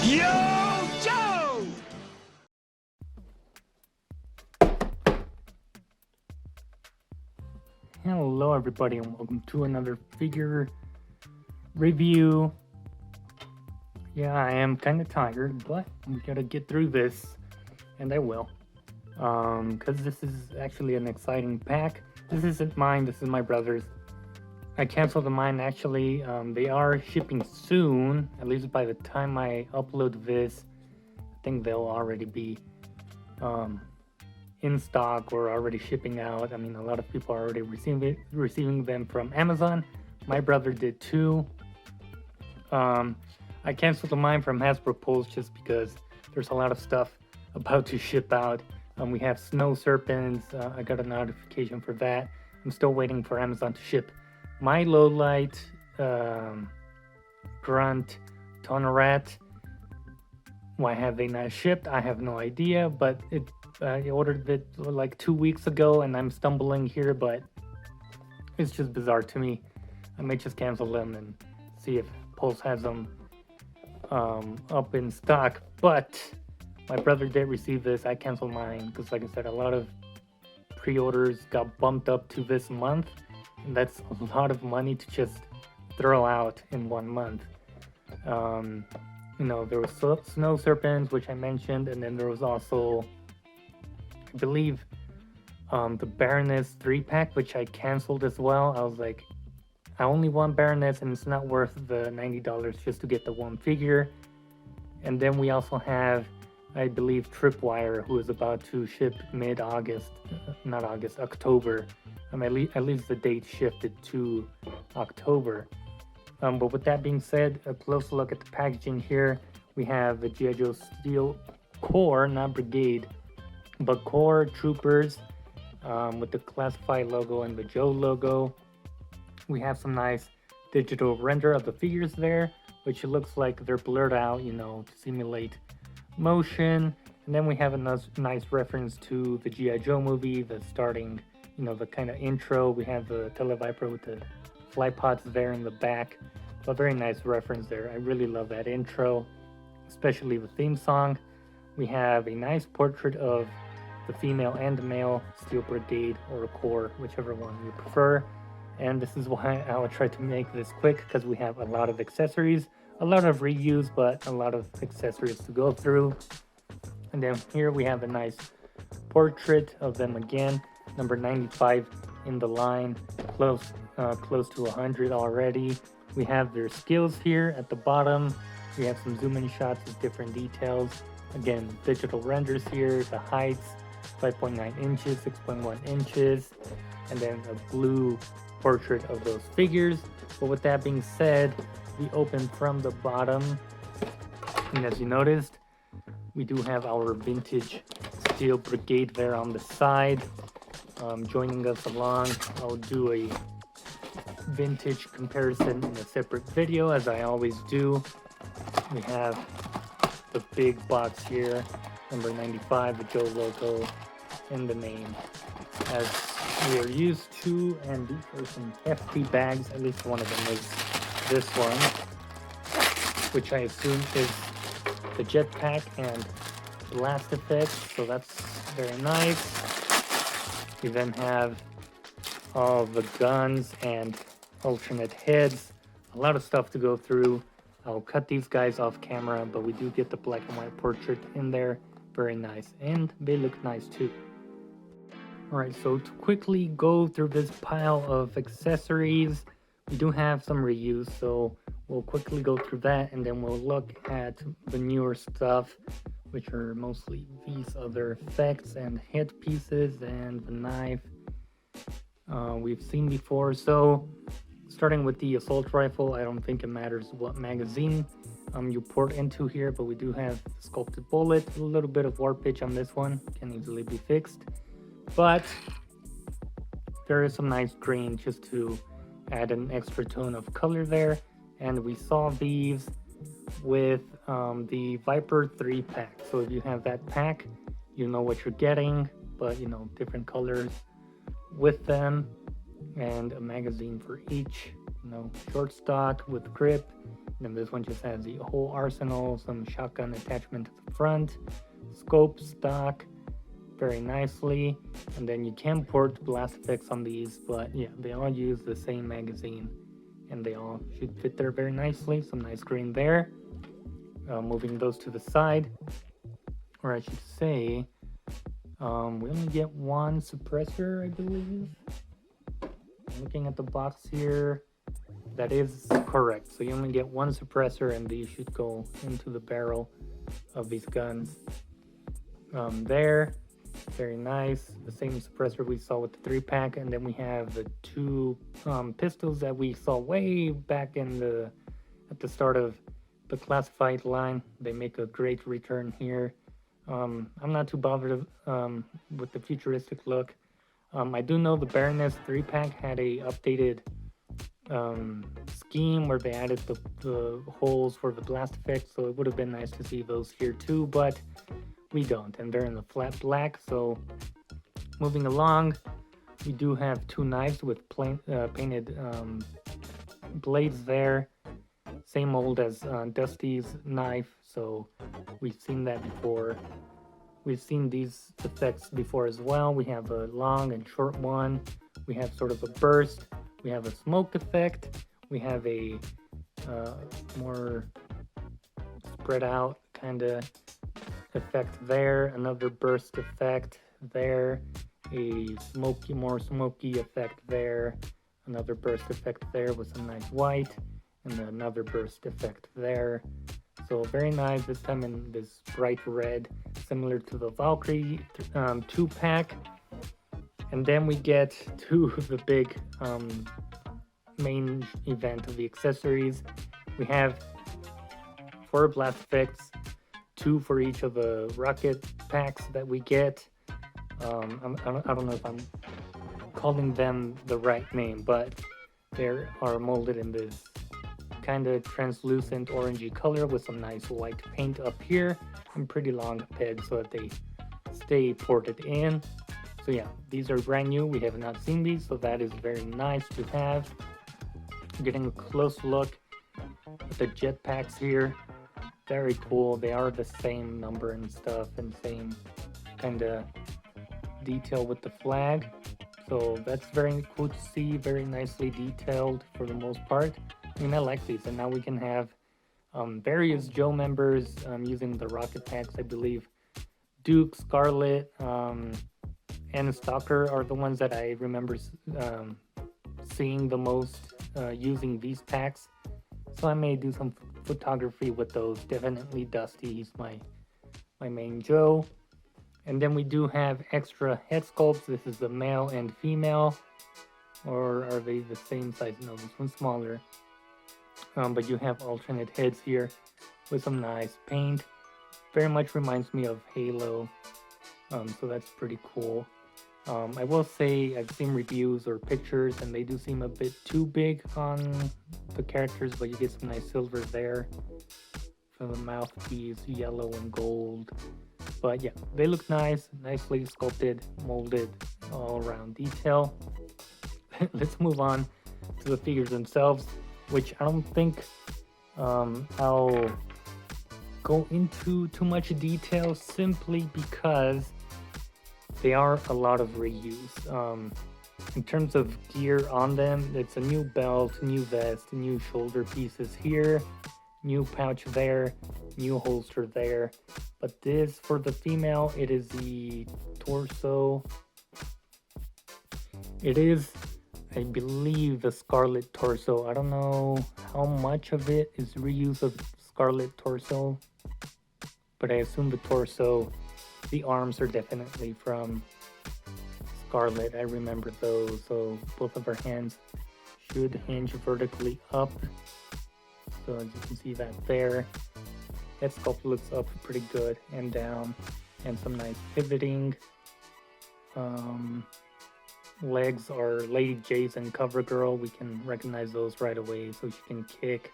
Yo, Joe! Hello everybody and welcome to another figure review. Yeah, I am kind of tired, but we gotta get through this, and I will. Because this is actually an exciting pack. This isn't mine, this is my brother's. I canceled mine actually. They are shipping soon, at least by the time I upload this. I think they'll already be in stock or already shipping out. I mean, a lot of people are already receiving them from Amazon. My brother did too. I canceled mine from Hasbro Pulse just because there's a lot of stuff about to ship out. We have snow serpents. I got a notification for that. I'm still waiting for Amazon to ship my Lowlight, Grunt, Tonorat. Why have they not shipped? I have no idea, but I ordered it like 2 weeks ago and I'm stumbling here, but it's just bizarre to me. I may just cancel them and see if Pulse has them up in stock. But my brother did receive this. I canceled mine because, like I said, a lot of pre-orders got bumped up to this month, and that's a lot of money to just throw out in 1 month. You know, there was Snow Serpents, which I mentioned, and then there was also, I believe, the Baroness 3-pack, which I canceled as well. I was like, I only want Baroness, and it's not worth the $90 just to get the one figure. And then we also have, I believe, Tripwire, who is about to ship mid-August, not August, October. At least the date shifted to October. But with that being said, a close look at the packaging here. We have the G.I.Joe Steel Corps, not Brigade, but Corps Troopers with the Classified logo and the Joe logo. We have some nice digital render of the figures there, which it looks like they're blurred out, you know, to simulate motion. And then we have a nice reference to the G.I. Joe movie, the starting, you know, the kind of intro. We have the Televiper with the fly pods there in the back. A very nice reference there. I really love that intro, especially the theme song. We have a nice portrait of the female and the male Steel Brigade or Corps, whichever one you prefer. And this is why I will try to make this quick, because we have a lot of accessories, a lot of reuse, but a lot of accessories to go through. And then here we have a nice portrait of them again, number 95 in the line, close to 100 already. We have their skills here at the bottom. We have some zoom in shots with different details. Again, digital renders here, the heights, 5.9 inches, 6.1 inches, and then a blue portrait of those figures. But with that being said, we open from the bottom, and as you noticed, we do have our vintage Steel Brigade there on the side. Joining us along, I'll do a vintage comparison in a separate video, as I always do. We have the big box here, number 95, the Joe logo, and the name, as we are used to. And these are some hefty bags. At least one of them is this one, which I assume is the jetpack and blast effect, so that's very nice. We then have all the guns and alternate heads, a lot of stuff to go through. I'll cut these guys off camera, but we do get the black and white portrait in there. Very nice, and they look nice too. Alright, so to quickly go through this pile of accessories, we do have some reuse, so we'll quickly go through that, and then we'll look at the newer stuff, which are mostly these other effects and headpieces and the knife we've seen before. So starting with the assault rifle, I don't think it matters what magazine you port into here, but we do have sculpted bullet, a little bit of warp pitch on this one, can easily be fixed, but there is some nice green just to add an extra tone of color there. And we saw these with the Viper 3-pack, so if you have that pack, you know what you're getting, but you know, different colors with them, and a magazine for each, you know, short stock with grip Then this one just has the whole arsenal, some shotgun attachment to the front, scope, stock, very nicely. And then you can port blast effects on these, but yeah, they all use the same magazine and they all should fit there very nicely. Some nice green there. Moving those to the side, or I should say, we only get one suppressor, I believe. Looking at the box here, that is correct. So you only get one suppressor, and these should go into the barrel of these guns. There, very nice. The same suppressor we saw with the 3-pack, and then we have the two pistols that we saw way back at the start of the classified line. They make a great return here. I'm not too bothered with the futuristic look. I do know the Baroness 3-pack had a updated scheme where they added the holes for the blast effect, so it would have been nice to see those here too, but we don't, and they're in the flat black. So moving along, we do have two knives with painted blades there, same old as Dusty's knife, so we've seen that before. We've seen these effects before as well. We have a long and short one. We have sort of a burst. We have a smoke effect. We have a more spread out kind of effect there. Another burst effect there. A more smoky effect there. Another burst effect there with some nice white. And another burst effect there. So very nice, this time in this bright red, similar to the Valkyrie 2-pack. And then we get to the big main event of the accessories. We have 4 blast effects, 2 for each of the rocket packs that we get. I don't know if I'm calling them the right name, but they are molded in this kind of translucent orangey color with some nice white paint up here and pretty long pegs so that they stay ported in. So yeah, these are brand new. We have not seen these, so that is very nice to have. Getting a close look at the jetpacks here. Very cool. They are the same number and stuff and same kind of detail with the flag. So that's very cool to see. Very nicely detailed for the most part. I mean, I like these, and now we can have various Joe members using the rocket packs. I believe Duke, Scarlet, and Stalker are the ones that I remember seeing the most using these packs. So I may do some photography with those. Definitely Dusty, he's my main Joe. And then we do have extra head sculpts. This is the male and female, or are they the same size? No, this one's smaller. But you have alternate heads here with some nice paint. Very much reminds me of Halo, so that's pretty cool. I will say I've seen reviews or pictures and they do seem a bit too big on the characters, but you get some nice silver there for the mouthpiece, yellow and gold. But yeah, they look nice, nicely sculpted, molded, all around detail. Let's move on to the figures themselves, which I don't think I'll go into too much detail simply because they are a lot of reuse. In terms of gear on them, it's a new belt, new vest, new shoulder pieces here, new pouch there, new holster there. But this, for the female, it is the torso. It is, I believe, the Scarlet torso. I don't know how much of it is reuse of Scarlet torso, but I assume the torso, the arms are definitely from Scarlet. I remember those. So both of her hands should hinge vertically up. So as you can see that there. That sculpt looks up pretty good and down, and some nice pivoting. Legs are Lady Jason and CoverGirl. We can recognize those right away, so she can kick.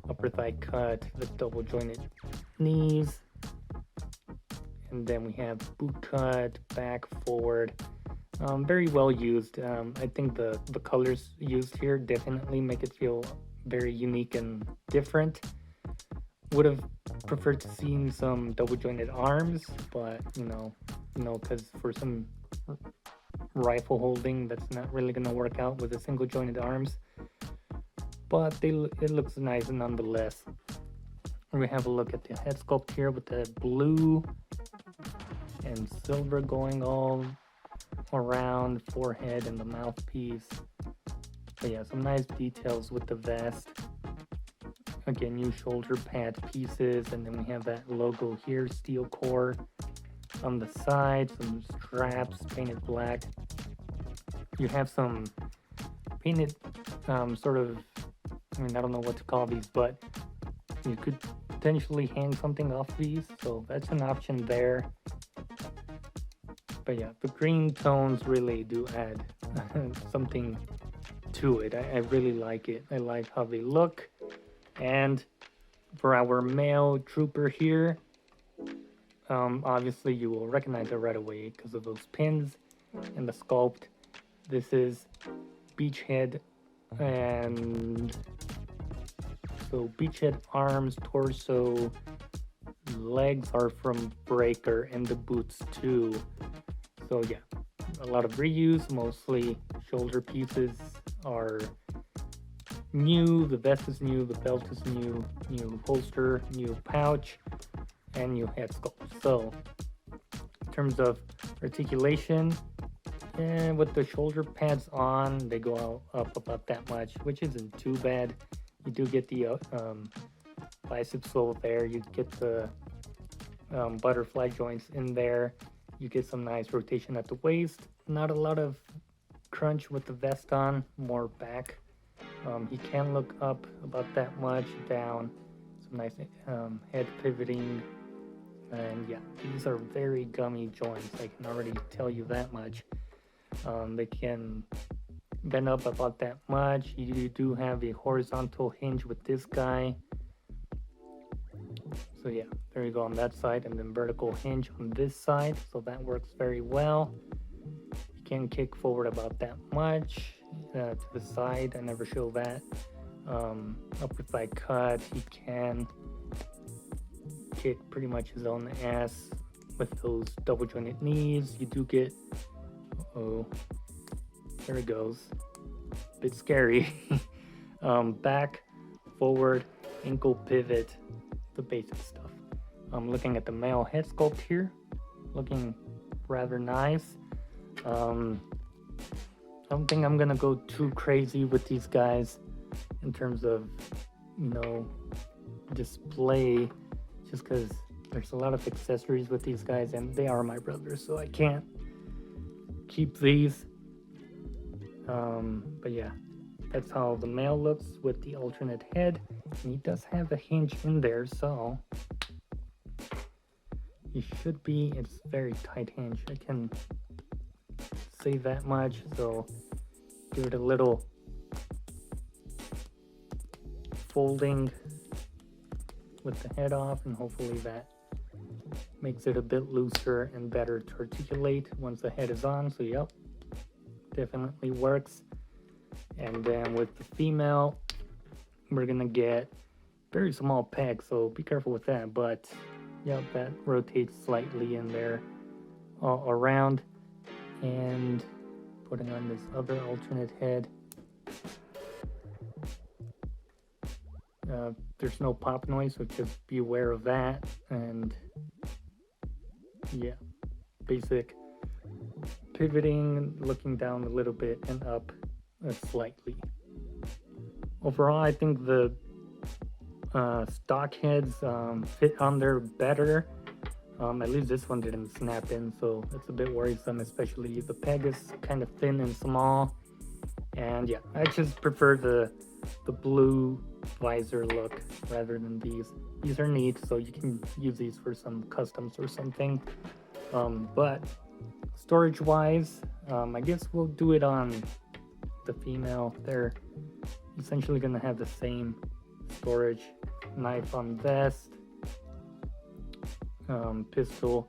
Upper thigh cut, the double jointed knees. And then we have boot cut, back, forward. Very well used. I think the colors used here definitely make it feel very unique and different. Would have preferred to see some double jointed arms, but because for some rifle holding, that's not really gonna work out with the single jointed arms. But it looks nice nonetheless. We have a look at the head sculpt here with the blue and silver going all around forehead and the mouthpiece. But yeah, some nice details with the vest. Again, new shoulder pad pieces, and then we have that logo here, steel core on the side, some straps painted black. You have some painted sort of, I don't know what to call these, but you could potentially hang something off these, so that's an option there. But yeah, the green tones really do add something to it. I really like it. I like how they look. And for our male trooper here, obviously you will recognize it right away because of those pins and the sculpt. This is Beachhead, and so Beachhead arms, torso, legs are from Breaker, and the boots too. So yeah, a lot of reuse. Mostly shoulder pieces are new, the vest is new, the belt is new, new holster, new pouch, and new head sculpt. So in terms of articulation, and with the shoulder pads on, they go up about that much, which isn't too bad. You do get the bicep sole there, you get the butterfly joints in there, you get some nice rotation at the waist. Not a lot of crunch with the vest on, more back. He can look up about that much, down, some nice head pivoting, and yeah, these are very gummy joints, I can already tell you that much. They can bend up about that much. You do have a horizontal hinge with this guy. So yeah, there you go on that side, and then vertical hinge on this side, so that works very well. You can kick forward about that much. To the side, I never show that. Upper thigh cut, he can kick pretty much his own ass with those double jointed knees. You do get, there it goes, bit scary. Back, forward, ankle pivot, the basic stuff. I'm looking at the male head sculpt here, looking rather nice. I don't think I'm gonna go too crazy with these guys in terms of display, just because there's a lot of accessories with these guys, and they are my brothers, so I can't keep these. But yeah, that's how the male looks with the alternate head, and he does have a hinge in there, so he should be, it's very tight hinge, I can say that much. So give it a little folding with the head off, and hopefully that makes it a bit looser and better to articulate once the head is on. So yep, definitely works. And then with the female, we're gonna get very small pegs, so be careful with that. But yep, that rotates slightly in there all around. And putting on this other alternate head, there's no pop noise, so just be aware of that. And yeah, basic pivoting, looking down a little bit and up slightly. Overall, I think the stock heads fit on there better. At least this one didn't snap in, so it's a bit worrisome, especially the peg is kind of thin and small. And yeah, I just prefer the blue visor look rather than these. These are neat, so you can use these for some customs or something. But storage wise, I guess we'll do it on the female. They're essentially gonna have the same storage. Knife on vest, pistol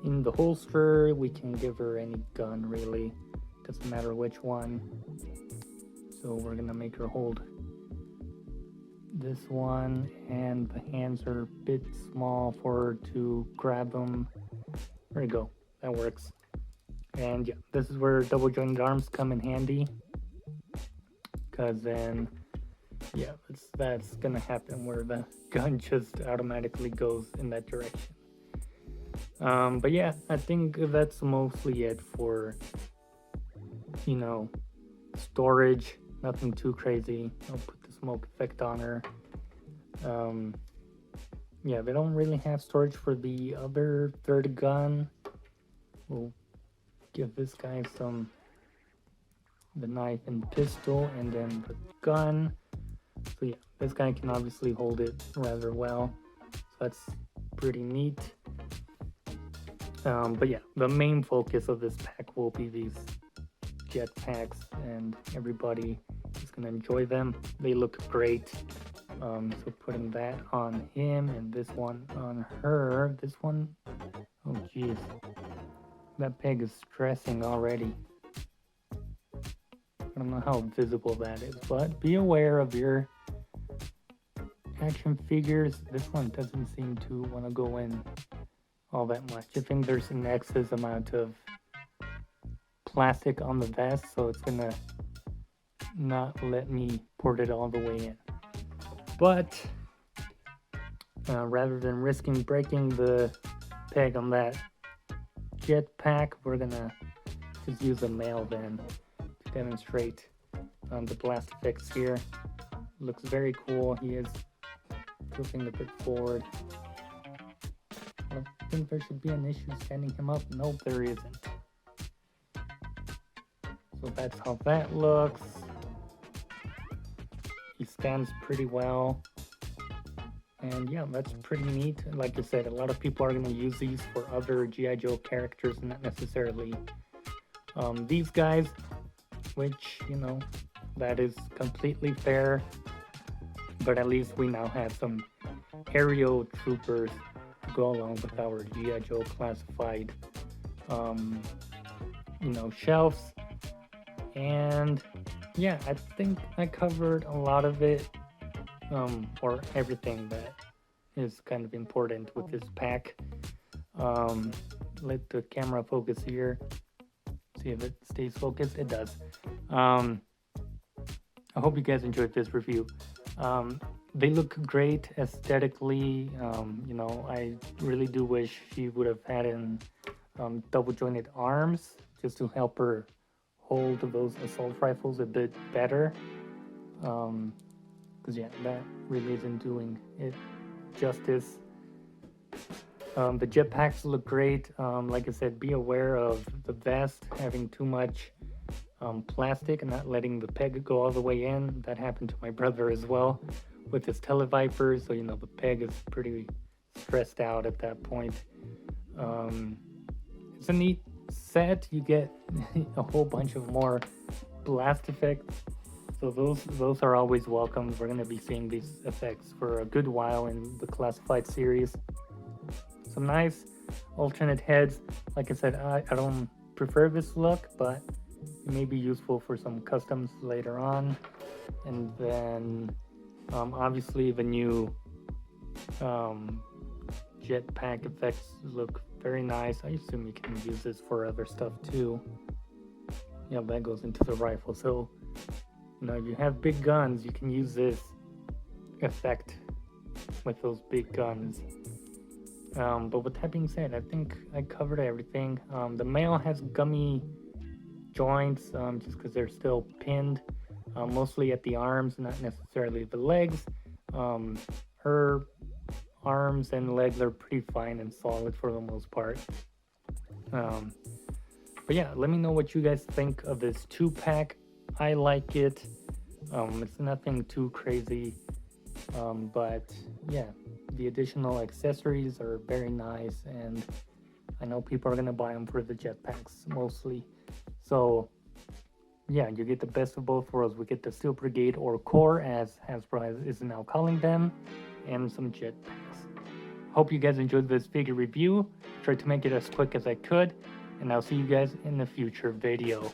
in the holster. We can give her any gun, really, doesn't matter which one. So we're gonna make her hold this one, and the hands are a bit small to grab them. There you go, that works. And yeah, this is where double jointed arms come in handy, because then yeah, that's gonna happen where the gun just automatically goes in that direction. But yeah, I think that's mostly it for, you know, storage. Nothing too crazy. I'll put the smoke effect on her. Yeah, they don't really have storage for the other third gun. We'll give this guy the knife and pistol, and then the gun. So yeah, this guy can obviously hold it rather well. So that's pretty neat. But yeah, the main focus of this pack will be these jetpacks, and everybody is gonna enjoy them. They look great. So putting that on him and this one on her. This one, oh geez, that peg is stressing already. I don't know how visible that is, but be aware of your action figures. This one doesn't seem to want to go in all that much. I think there's an excess amount of plastic on the vest, so it's gonna not let me port it all the way in. But rather than risking breaking the peg on that jetpack, we're gonna just use a male then to demonstrate the blast effects here. Looks very cool. He is tilting a bit forward. I don't think there should be an issue standing him up. Nope, there isn't. So that's how that looks. He stands pretty well. And yeah, that's pretty neat. Like I said, a lot of people are going to use these for other G.I. Joe characters, not necessarily these guys, which, you know, that is completely fair. But at least we now have some aerial troopers to go along with our G.I. Joe classified, shelves. And yeah, I think I covered a lot of it, or everything that is kind of important with this pack. Let the camera focus here. See if it stays focused. It does. I hope you guys enjoyed this review. They look great aesthetically. I really do wish she would have had double jointed arms just to help her hold those assault rifles a bit better. Because yeah, that really isn't doing it justice. The jetpacks look great. Like I said, be aware of the vest having too much plastic and not letting the peg go all the way in. That happened to my brother as well with his Televipers. So, the peg is pretty stressed out at that point. It's a neat set. You get a whole bunch of more blast effects. So those are always welcome. We're going to be seeing these effects for a good while in the classified series. Some nice alternate heads. Like I said, I don't prefer this look, but it may be useful for some customs later on. And then obviously the new jetpack effects look very nice. I assume you can use this for other stuff too. Yeah, that goes into the rifle. So, if you have big guns, you can use this effect with those big guns. But with that being said, I think I covered everything. The male has gummy joints just because they're still pinned, mostly at the arms, not necessarily the legs. Her arms and legs are pretty fine and solid for the most part. But yeah, let me know what you guys think of this 2-pack. I like it. It's nothing too crazy, but yeah, the additional accessories are very nice, and I know people are gonna buy them for the jetpacks mostly. So yeah, you get the best of both worlds. We get the Steel Brigade, or Corps as Hasbro is now calling them, and some jetpacks. Hope you guys enjoyed this figure review. Tried to make it as quick as I could, and I'll see you guys in a future video.